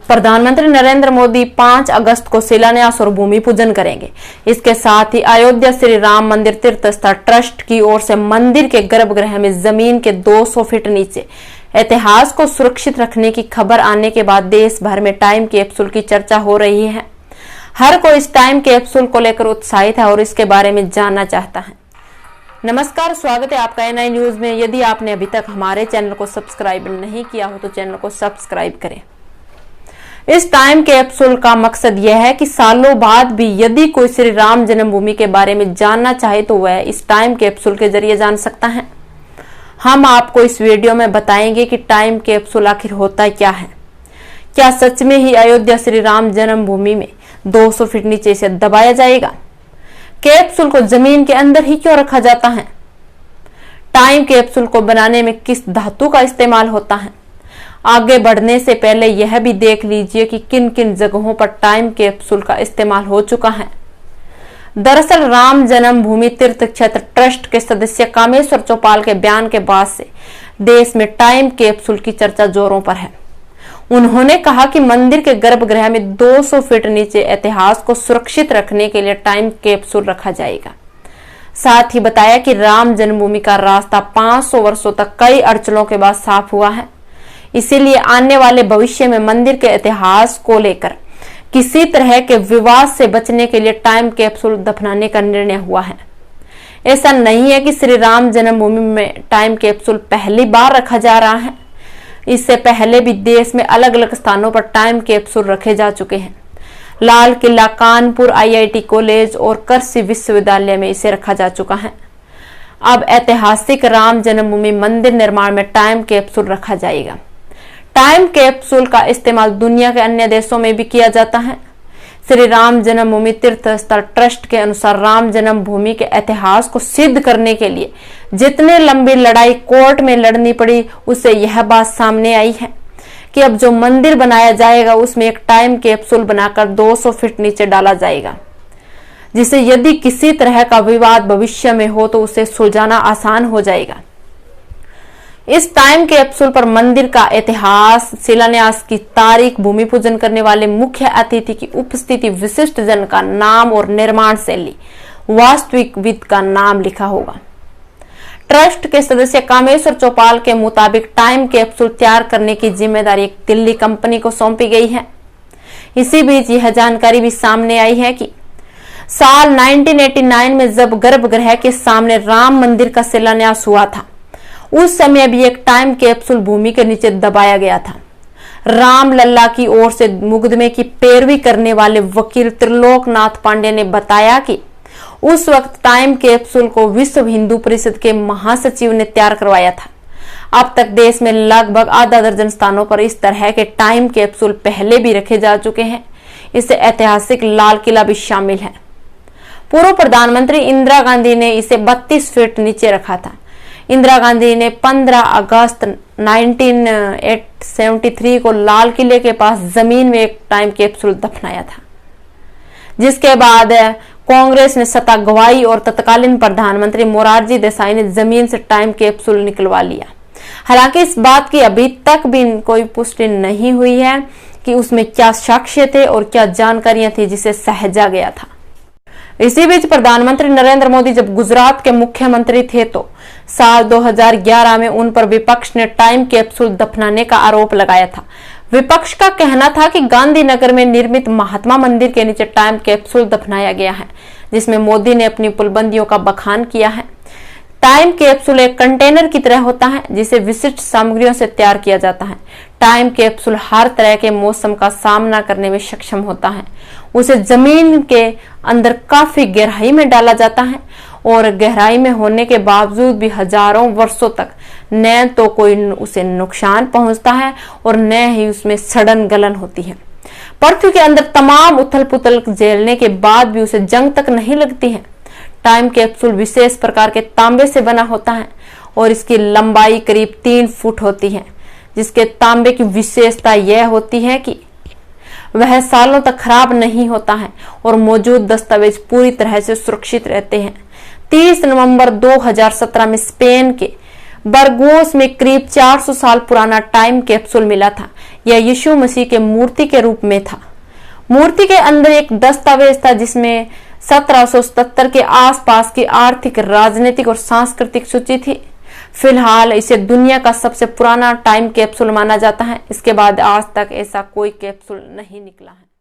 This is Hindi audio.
प्रधानमंत्री नरेंद्र मोदी 5 अगस्त को शिलान्यास और भूमि पूजन करेंगे। इसके साथ ही अयोध्या श्री राम मंदिर तीर्थ स्थल ट्रस्ट की ओर से मंदिर के गर्भगृह में जमीन के 200 फीट नीचे इतिहास को सुरक्षित रखने की खबर आने के बाद देश भर में टाइम कैप्सूल की चर्चा हो रही है। हर कोई इस टाइम कैप्सूल को लेकर उत्साहित है और इसके बारे में जानना चाहता है। नमस्कार, स्वागत है आपका NI न्यूज में। यदि आपने अभी तक हमारे चैनल को सब्सक्राइब नहीं किया हो तो चैनल को सब्सक्राइब करें। इस टाइम कैप्सूल का मकसद यह है कि सालों बाद भी यदि कोई श्री राम जन्मभूमि के बारे में जानना चाहे तो वह इस टाइम कैप्सूल के जरिए जान सकता है। हम आपको इस वीडियो में बताएंगे कि टाइम कैप्सूल आखिर होता क्या है। क्या सच में ही अयोध्या श्री राम जन्मभूमि में 200 फीट नीचे इसे दबाया जाएगा? कैप्सूल को जमीन के अंदर ही क्यों रखा जाता है? टाइम कैप्सूल को बनाने में किस धातु का इस्तेमाल होता है? आगे बढ़ने से पहले यह भी देख लीजिए कि किन किन जगहों पर टाइम कैप्सूल का इस्तेमाल हो चुका है। दरअसल राम जन्मभूमि तीर्थ क्षेत्र ट्रस्ट के सदस्य कामेश्वर चौपाल के बयान के बाद से देश में टाइम कैप्सूल की चर्चा जोरों पर है। उन्होंने कहा कि मंदिर के गर्भगृह में 200 फीट नीचे इतिहास को सुरक्षित रखने के लिए टाइम कैप्सूल रखा जाएगा। साथ ही बताया कि राम जन्मभूमि का रास्ता 500 वर्षों तक कई अड़चनों के बाद साफ हुआ है। इसीलिए आने वाले भविष्य में मंदिर के इतिहास को लेकर किसी तरह के विवाद से बचने के लिए टाइम कैप्सूल दफनाने का निर्णय हुआ है। ऐसा नहीं है कि श्री राम जन्मभूमि में टाइम कैप्सूल पहली बार रखा जा रहा है। इससे पहले भी देश में अलग अलग स्थानों पर टाइम कैप्सूल रखे जा चुके हैं। लाल किला, कानपुर IIT कॉलेज और कृषि विश्वविद्यालय में इसे रखा जा चुका है। अब ऐतिहासिक राम जन्मभूमि मंदिर निर्माण में टाइम कैप्सूल रखा जाएगा। टाइम कैप्सूल का इस्तेमाल दुनिया के अन्य देशों में भी किया जाता है। श्री राम जन्मभूमि तीर्थ स्थल ट्रस्ट के अनुसार राम जन्मभूमि के इतिहास को सिद्ध करने के लिए जितने लंबी लड़ाई कोर्ट में लड़नी पड़ी, उससे यह बात सामने आई है कि अब जो मंदिर बनाया जाएगा उसमें एक टाइम कैप्सूल बनाकर 200 फीट नीचे डाला जाएगा, जिसे यदि किसी तरह का विवाद भविष्य में हो तो उसे सुलझाना आसान हो जाएगा। इस टाइम कैप्सूल पर मंदिर का इतिहास, शिलान्यास की तारीख, भूमि पूजन करने वाले मुख्य अतिथि की उपस्थिति, विशिष्ट जन का नाम और निर्माण शैली, वास्तविकविद का नाम लिखा होगा। ट्रस्ट के सदस्य कामेश्वर चौपाल के मुताबिक टाइम कैप्सूल तैयार करने की जिम्मेदारी एक दिल्ली कंपनी को सौंपी गई है। इसी बीच यह जानकारी भी सामने आई है कि साल 1989 में जब गर्भगृह के सामने राम मंदिर का शिलान्यास हुआ था, उस समय भी एक टाइम कैप्सूल भूमि के नीचे दबाया गया था। राम लल्ला की ओर से मुकदमे की पैरवी करने वाले वकील त्रिलोकनाथ पांडे ने बताया कि उस वक्त टाइम कैप्सूल को विश्व हिंदू परिषद के महासचिव ने तैयार करवाया था। अब तक देश में लगभग आधा दर्जन स्थानों पर इस तरह के टाइम कैप्सूल पहले भी रखे जा चुके हैं। इससे ऐतिहासिक लाल किला भी शामिल है। पूर्व प्रधानमंत्री इंदिरा गांधी ने इसे 32 फीट नीचे रखा था। इंदिरा गांधी ने 15 अगस्त 1973 को लाल किले के पास जमीन में एक टाइम कैप्सूल दफनाया था, जिसके बाद कांग्रेस ने सत्ता गंवाई और तत्कालीन प्रधानमंत्री मोरारजी देसाई ने जमीन से टाइम कैप्सूल निकलवा लिया। हालांकि इस बात की अभी तक भी कोई पुष्टि नहीं हुई है कि उसमें क्या साक्ष्य थे और क्या जानकारियां थी जिसे सहेजा गया था। इसी बीच प्रधानमंत्री नरेंद्र मोदी जब गुजरात के मुख्यमंत्री थे तो साल 2011 में उन पर विपक्ष ने टाइम कैप्सूल दफनाने का आरोप लगाया था। विपक्ष का कहना था कि गांधीनगर में निर्मित महात्मा मंदिर के नीचे टाइम कैप्सूल दफनाया गया है, जिसमें मोदी ने अपनी पुलबंदियों का बखान किया है। टाइम कैप्सूल एक कंटेनर की तरह होता है जिसे विशिष्ट सामग्रियों से तैयार किया जाता है। टाइम कैप्सूल हर तरह के मौसम का सामना करने में सक्षम होता है। उसे जमीन के अंदर काफी गहराई में डाला जाता है और गहराई में होने के बावजूद भी हजारों वर्षों तक न तो कोई उसे नुकसान पहुंचता है और न ही उसमें सड़न गलन होती है। पृथ्वी के अंदर तमाम उथल पुथल झेलने के बाद भी उसे जंग तक नहीं लगती है। टाइम कैप्सूल विशेष प्रकार के तांबे से बना होता है और इसकी लंबाई करीब 3 फुट होती है। जिसके तांबे की विशेषता यह होती है कि वह सालों तक खराब नहीं होता है और मौजूद दस्तावेज पूरी तरह से सुरक्षित रहते हैं। 30 नवंबर 2017 में स्पेन के बरगोस में करीब 400 साल पुराना टाइम कैप्सूल मिला था। यह यीशु मसीह के मूर्ति के रूप में था। मूर्ति के अंदर एक दस्तावेज था जिसमें 1777 के आसपास की आर्थिक, राजनीतिक और सांस्कृतिक सूची थी। फिलहाल इसे दुनिया का सबसे पुराना टाइम कैप्सूल माना जाता है। इसके बाद आज तक ऐसा कोई कैप्सूल नहीं निकला है।